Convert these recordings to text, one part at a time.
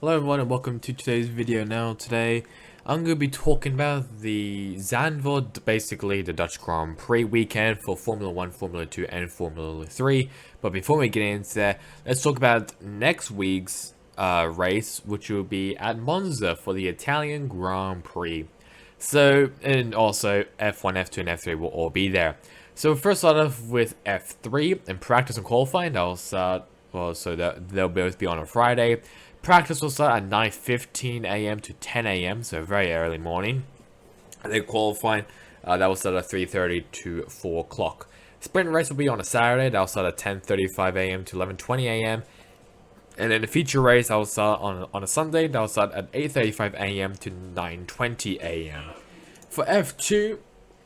Hello everyone and welcome to today's video. Now today I'm going to be talking about the Zandvoort, basically the Dutch Grand Prix weekend for Formula 1, Formula 2 and Formula 3. But before we get into that, let's talk about next week's race, which will be at Monza for the Italian Grand Prix. So, and also F1, F2 and F3 will all be there. So first start off with F3 and practice and qualifying. That'll start, well, so that they'll both be on a Friday. Practice will start at 9:15 a.m. to 10 a.m. so very early morning. And then qualifying, that will start at 3:30 to 4 o'clock. Sprint race will be on a Saturday. That will start at 10:35 a.m. to 11:20 a.m. And then the feature race, that will start on a Sunday. That will start at 8:35 a.m. to 9:20 a.m. For F2,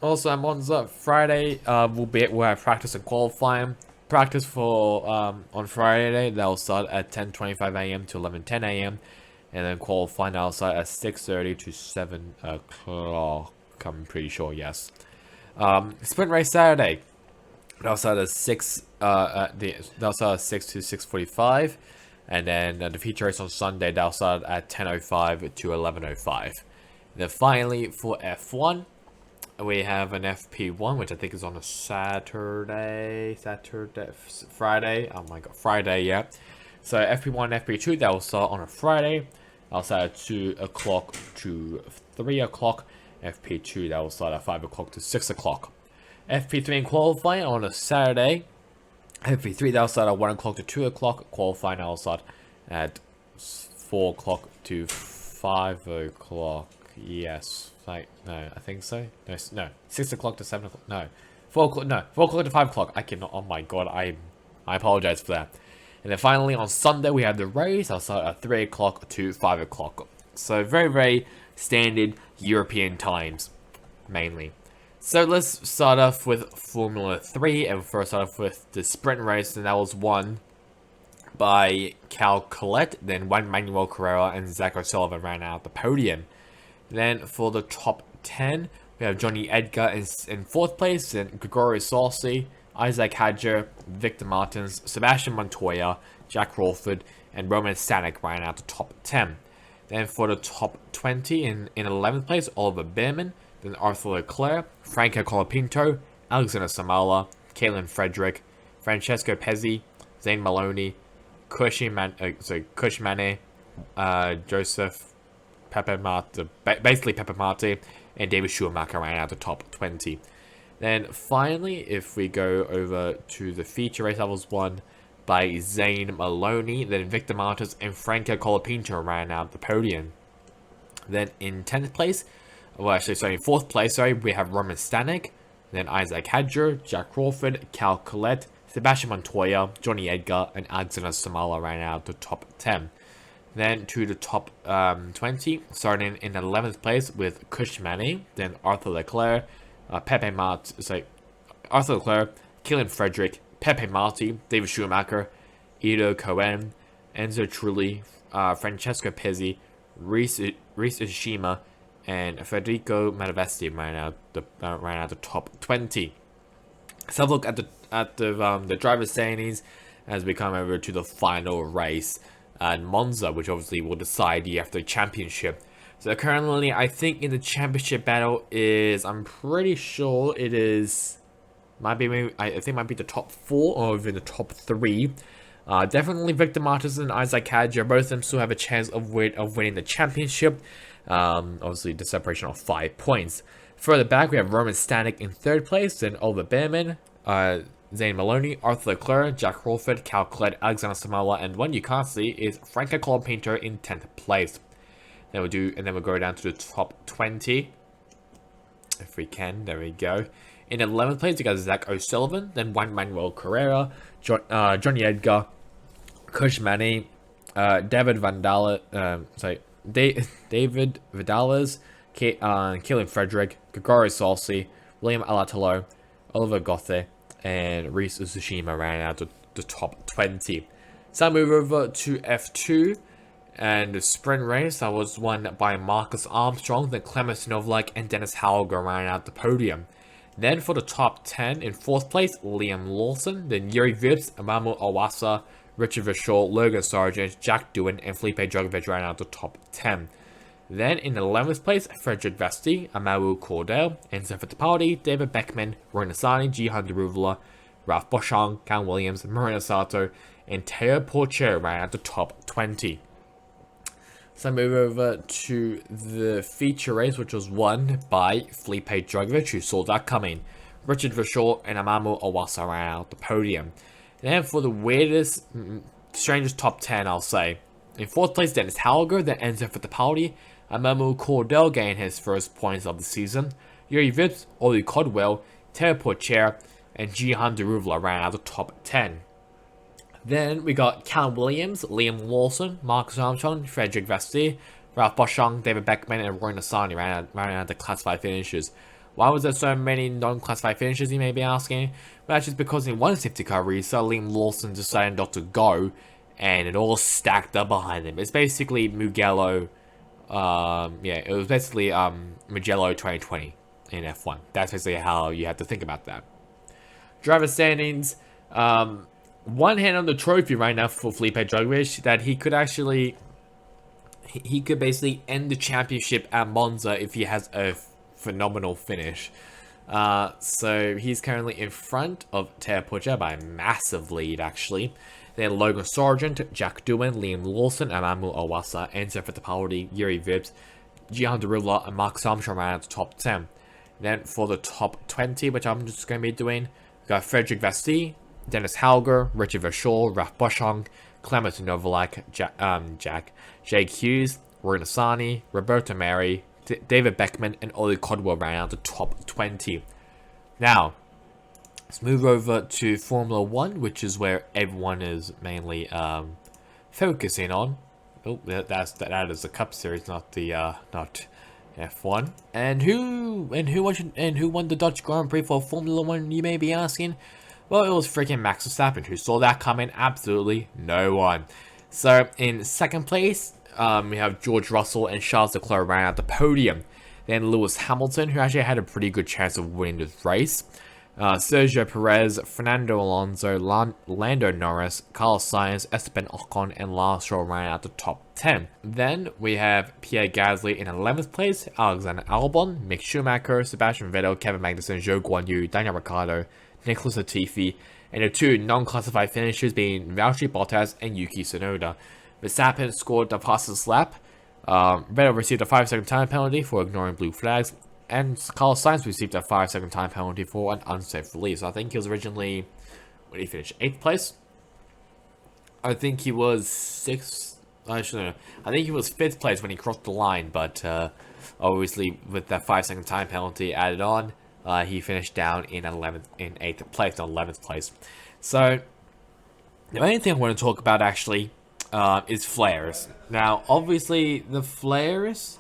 also at Monza, Friday, we'll have practice and qualifying. Practice for on Friday, that'll start at 10:25 a.m. to 11:10 a.m. and then qualifying that'll start at 6:30 to 7 o'clock. I'm pretty sure, yes. Sprint race Saturday, that'll start at 6. That'll start at 6 to 6:45, and then the feature race on Sunday that'll start at 10:05 to 11:05. Then finally for F1. We have an FP1, which I think is on a Friday. Oh my god, Friday, yeah. So FP1 and FP2, that will start on a Friday. I'll start at 2 o'clock to 3 o'clock. FP2, that will start at 5 o'clock to 6 o'clock. FP3 and qualifying on a Saturday. FP3, that will start at 1 o'clock to 2 o'clock. Qualifying, that will start at 4 o'clock to 5 o'clock. Yes. Like, no, I think so. No, 6 o'clock to 7 o'clock. No, 4 o'clock. No, 4 o'clock to 5 o'clock. I cannot. Oh my god, I apologize for that. And then finally on Sunday we have the race. I'll start at 3 o'clock to 5 o'clock. So very, very standard European times, mainly. So let's start off with Formula 3, and first start off with the sprint race, and that was won by Cal Collet. Then Juan Manuel Carrera and Zach O'Sullivan ran out the podium. Then for the top 10, we have Johnny Edgar in 4th place, then Gregorio Salsi, Isaac Hadjar, Victor Martins, Sebastian Montoya, Jack Crawford, and Roman Stanek ran out the top 10. Then for the top 20, in 11th place, Oliver Behrman, then Arthur Leclerc, Franco Colapinto, Alexander Samala, Kalen Frederick, Francesco Pezzi, Zane Maloney, Kush Mane, Joseph basically Pepe Marte, and David Schumacher ran out the top 20. Then finally, if we go over to the feature race, that was won by Zane Maloney, then Victor Martins and Franco Colapinto ran out the podium. Then in 10th place, in 4th place, we have Roman Stanek, then Isaac Hadjar, Jack Crawford, Cal Collet, Sebastian Montoya, Johnny Edgar, and Alexander Samala ran out the top 10. Then to the top 20, starting in 11th place with Kush Mane, then Arthur Leclerc, Arthur Leclerc, Kielan Frederick, Pepe Marti, David Schumacher, Ido Cohen, Enzo Trulli, Francesco Pezzi, Reese Ishima, and Federico Malavesti ran out the top 20. Let's have a look at the driver's standings as we come over to the final race and Monza, which obviously will decide the F3 championship. So currently, I think in the championship battle I'm pretty sure it is, I think it might be the top 4 or even the top 3. Definitely Victor Martins and Isaac Hadjar, both of them still have a chance of winning the championship. Obviously, the separation of 5 points. Further back, we have Roman Stanek in 3rd place, then Oliver Behrman, Zane Maloney, Arthur Leclerc, Jack Crawford, Cal Collet, Alexander Samala, and one you can't see is Franco Colapinto in 10th place. Then we'll go down to the top 20. If we can, there we go. In 11th place, you got Zach O'Sullivan, then Juan Manuel Carrera, Johnny Edgar, Kush Mane, David Vidales, Kielan Frederick, Gregorio Salsi, William Alatalo, Oliver Gothe, and Reese Tsushima ran out the top 20. So I move over to F2, and the sprint race that was won by Marcus Armstrong, then Clemens Novalek and Dennis Hauger ran out the podium. Then for the top 10, in 4th place, Liam Lawson, then Yuri Vips, Amamu Awasa, Richard Verschoor, Logan Sargent, Jack Doohan, and Felipe Drugovich ran out the top 10. Then in 11th place, Frederick Vesti, Amaru Cordell, Enzo Fittipaldi, David Beckman, Roy Nissany, Gihan Daruvula, Ralph Boschung, Cam Williams, Marina Sato, and Teo Porcher ran out the top 20. So I move over to the feature race, which was won by Felipe Drugovich, who saw that coming. Richard Verschoor and Amamu Owasa ran out the podium. And then for the weirdest, strangest top 10, I'll say. In 4th place, Dennis Hauger, then Enzo Fittipaldi. Amamu Cordell gained his first points of the season. Yuri Vips, Oli Codwell, Teo Porcher, and Gihan Daruvula ran out the top 10. Then we got Cam Williams, Liam Lawson, Marcus Armstrong, Frederick Vesti, Ralph Boschung, David Beckman, and Roy Nissany ran out the classified finishes. Why was there so many non-classified finishes, you may be asking? Well, that's just because in one safety car race, Liam Lawson decided not to go, and it all stacked up behind him. It's basically Mugello, it was basically Mugello 2020 in F1. That's basically how you have to think about that. Driver standings, one hand on the trophy right now for Felipe Drugovich, that he could actually, he could basically end the championship at Monza if he has a phenomenal finish. So he's currently in front of Teo Porcher by a massive lead, actually. Then Logan Sargent, Jack Doohan, Liam Lawson, Amamu Owasa, Enzo Fittipaldi, Yuri Vips, Gihan Daruvula, and Marcus Armstrong ran out the top 10. Then for the top 20, which I'm just going to be doing, we got Frederick Vesti, Dennis Hauger, Richard Verschoor, Ralph Boschung, Clement Novalak, Jake Hughes, Roy Nissany, Roberto Meri, David Beckman, and Oli Codwell ran out the top 20. Now, let's move over to Formula 1, which is where everyone is mainly focusing on. Oh, that is the Cup Series, not the not F1. And who won the Dutch Grand Prix for Formula 1, you may be asking? Well, it was freaking Max Verstappen. Who saw that coming? Absolutely no one. So in 2nd place, we have George Russell and Charles Leclerc ran out the podium. Then Lewis Hamilton, who actually had a pretty good chance of winning this race. Sergio Perez, Fernando Alonso, Lando Norris, Carlos Sainz, Esteban Ocon, and Lars Stroll ran out the top 10. Then we have Pierre Gasly in 11th place, Alexander Albon, Mick Schumacher, Sebastian Vettel, Kevin Magnussen, Zhou Guanyu, Daniel Ricciardo, Nicholas Latifi, and the 2 non-classified finishers being Valtteri Bottas and Yuki Tsunoda. Verstappen scored the fastest lap. Vettel received a 5-second time penalty for ignoring blue flags, and Carlos Sainz received a 5-second time penalty for an unsafe release. I think he was originally, when he finished 8th place? I think he was 6th. I think he was 5th place when he crossed the line, but obviously with that 5-second time penalty added on, he finished down in 8th place, not 11th place. So the main thing I want to talk about actually is flares. Now, obviously, the flares,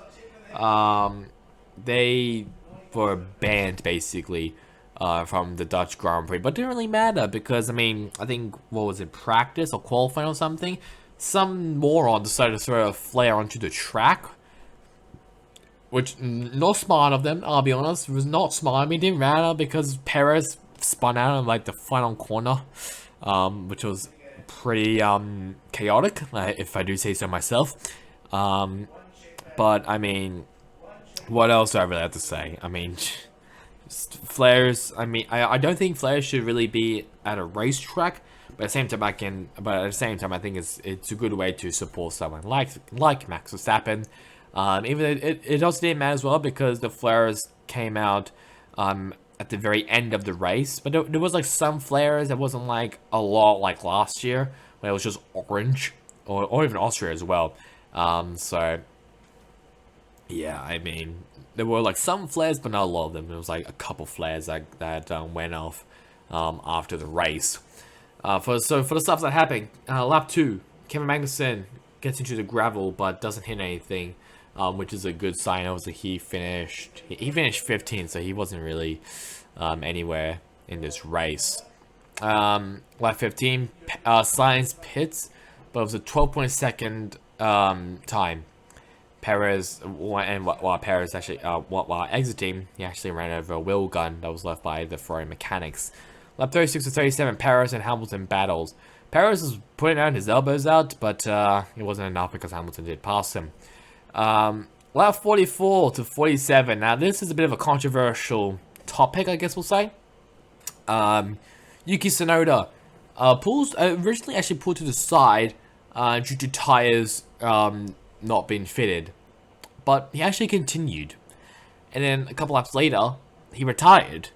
they were banned basically from the Dutch Grand Prix, but it didn't really matter because, I mean, I think, what was it, practice or qualifying or something? Some moron decided to throw a flare onto the track, which, not smart of them, I'll be honest. It was not smart. I mean, it didn't matter because Perez spun out in, like, the final corner, which was pretty chaotic, if I do say so myself. But I mean, what else do I really have to say? I mean, flares. I mean, I don't think flares should really be at a racetrack, but at the same time, I think it's a good way to support someone like Max Verstappen. Even though it also didn't matter as well because the flares came out at the very end of the race, but there was like some flares that wasn't like a lot like last year when it was just orange, or even Austria as well. So yeah, I mean, there were like some flares, but not a lot of them. There was like a couple flares that went off after the race. For the stuff that happened, lap 2, Kevin Magnussen gets into the gravel but doesn't hit anything, which is a good sign. Obviously, he finished 15th, so he wasn't really anywhere in this race. Lap 15, Sainz pits, but it was a 12.2 time. Perez, while Perez actually, while exiting, he actually ran over a wheel gun that was left by the Ferrari mechanics. Lap 36 to 37, Perez and Hamilton battles. Perez was putting out his elbows out, but it wasn't enough because Hamilton did pass him. Lap 44 to 47. Now, this is a bit of a controversial topic, I guess we'll say. Yuki Tsunoda originally actually pulled to the side due to tires not being fitted. But he actually continued. And then a couple laps later, he retired.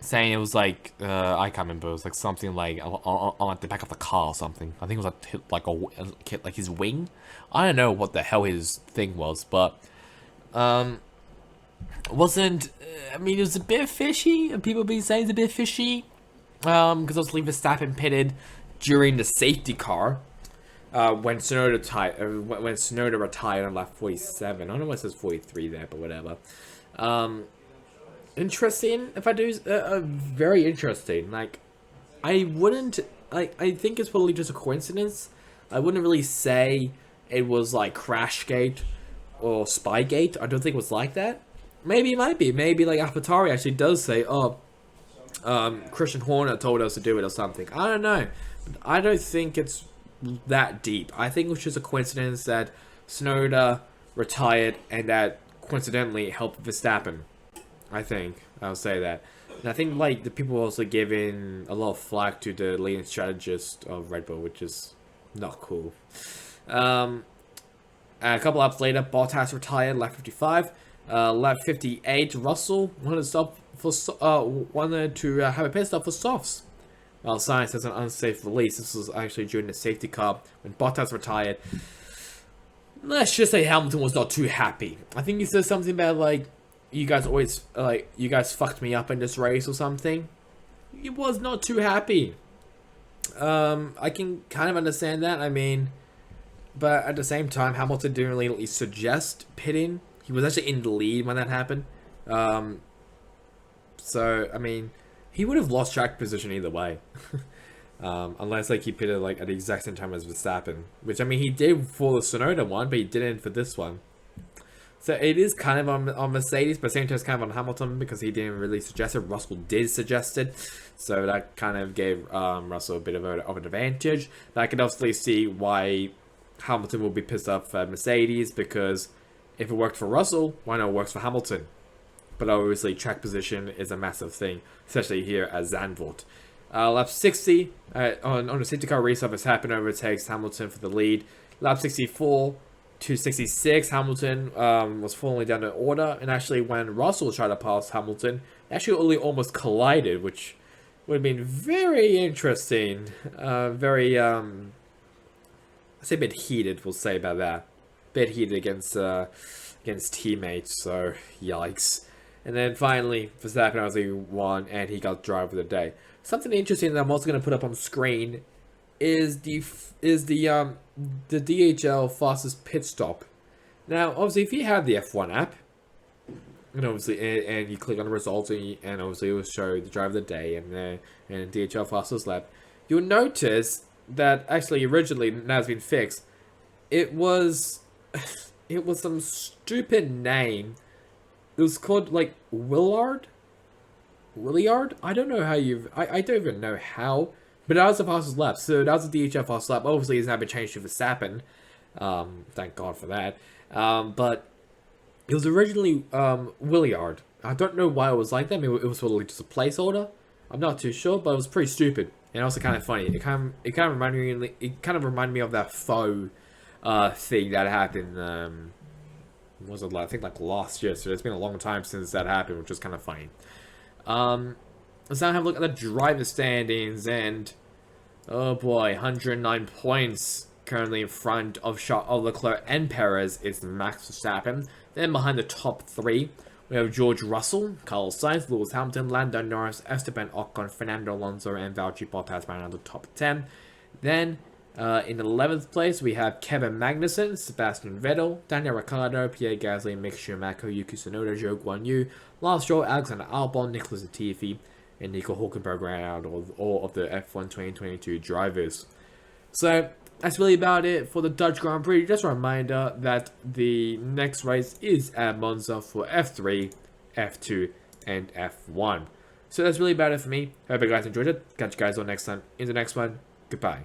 Saying it was like, I can't remember, it was like something like on like the back of the car or something. I think it was like his wing. I don't know what the hell his thing was, but wasn't, I mean, it was a bit fishy. People been saying it's a bit fishy. Because obviously Verstappen pitted during the safety car. When Tsunoda retired on lap 47. I don't know why it says 43 there, but whatever. Interesting, if I do, very interesting. Like, I wouldn't, like, I think it's probably just a coincidence. I wouldn't really say it was like Crashgate or Spygate. I don't think it was like that. Maybe it might be. Maybe like AlphaTauri actually does say, oh, Christian Horner told us to do it or something. I don't know. I don't think it's that deep. I think it was just a coincidence that Tsunoda retired and that coincidentally helped Verstappen. I think I'll say that. And I think like the people also giving a lot of flack to the leading strategist of Red Bull, which is not cool. A couple laps later, Bottas retired, lap 55. Lap 58, Russell wanted to have a pit stop for softs. Well, Sainz has an unsafe release. This was actually during the safety car when Bottas retired. Let's just say Hamilton was not too happy. I think he said something about like, you guys fucked me up in this race or something. He was not too happy. I can kind of understand that. I mean, but at the same time, Hamilton didn't really suggest pitting. He was actually in the lead when that happened. So, I mean, he would have lost track position either way. Unless like he pitted like at the exact same time as Verstappen. Which, I mean, he did for the Tsunoda one, but he didn't for this one. So it is kind of on Mercedes, but at the same time it's kind of on Hamilton because he didn't really suggest it. Russell did suggest it. So that kind of gave Russell a bit of an advantage. But I can obviously see why Hamilton will be pissed off at Mercedes, because if it worked for Russell, why not it works for Hamilton? But obviously track position is a massive thing, especially here at Zandvoort. Lap 60 on the safety car race-up, Verstappen overtakes Hamilton for the lead. Lap 64 to 66, Hamilton was falling down in order, and actually when Russell tried to pass Hamilton, they actually only almost collided, which would have been very interesting. Very, I'd say a bit heated, we'll say about that. Bit heated against teammates, so yikes. And then finally, Verstappen obviously won, and he got driver of the day. Something interesting that I'm also going to put up on screen is the DHL fastest pit stop. Now, obviously, if you have the F1 app, and obviously, and you click on the results, and obviously it will show the driver of the day and DHL fastest lap, you'll notice that actually originally, now it's been fixed, it was some stupid name. It was called like Williard. I don't know how I don't even know how. But that was the fastest lap, so that was the DHL fastest lap. Obviously, it's now been changed to Verstappen. Thank God for that. But it was originally Williard. I don't know why it was like that. Maybe it was probably just a placeholder. I'm not too sure, but it was pretty stupid and also kind of funny. It kind of reminded me of that faux thing that happened. Was it like, I think like last year? So it's been a long time since that happened, which was kind of funny. Let's now have a look at the driver standings, and oh boy, 109 points currently in front of Leclerc and Perez is Max Verstappen. Then behind the top three, we have George Russell, Carlos Sainz, Lewis Hamilton, Lando Norris, Esteban Ocon, Fernando Alonso, and Valtteri Bottas round out the top 10. Then in 11th place, we have Kevin Magnussen, Sebastian Vettel, Daniel Ricciardo, Pierre Gasly, Mick Schumacher, Yuki Tsunoda, Zhou Guanyu, Lance Stroll, Alexander Albon, Nicholas Latifi, and Nico Hulkenberg ran out of all of the F1 2022 drivers. So that's really about it for the Dutch Grand Prix. Just a reminder that the next race is at Monza for F3, F2, and F1. So that's really about it for me. Hope you guys enjoyed it. Catch you guys on next time in the next one. Goodbye.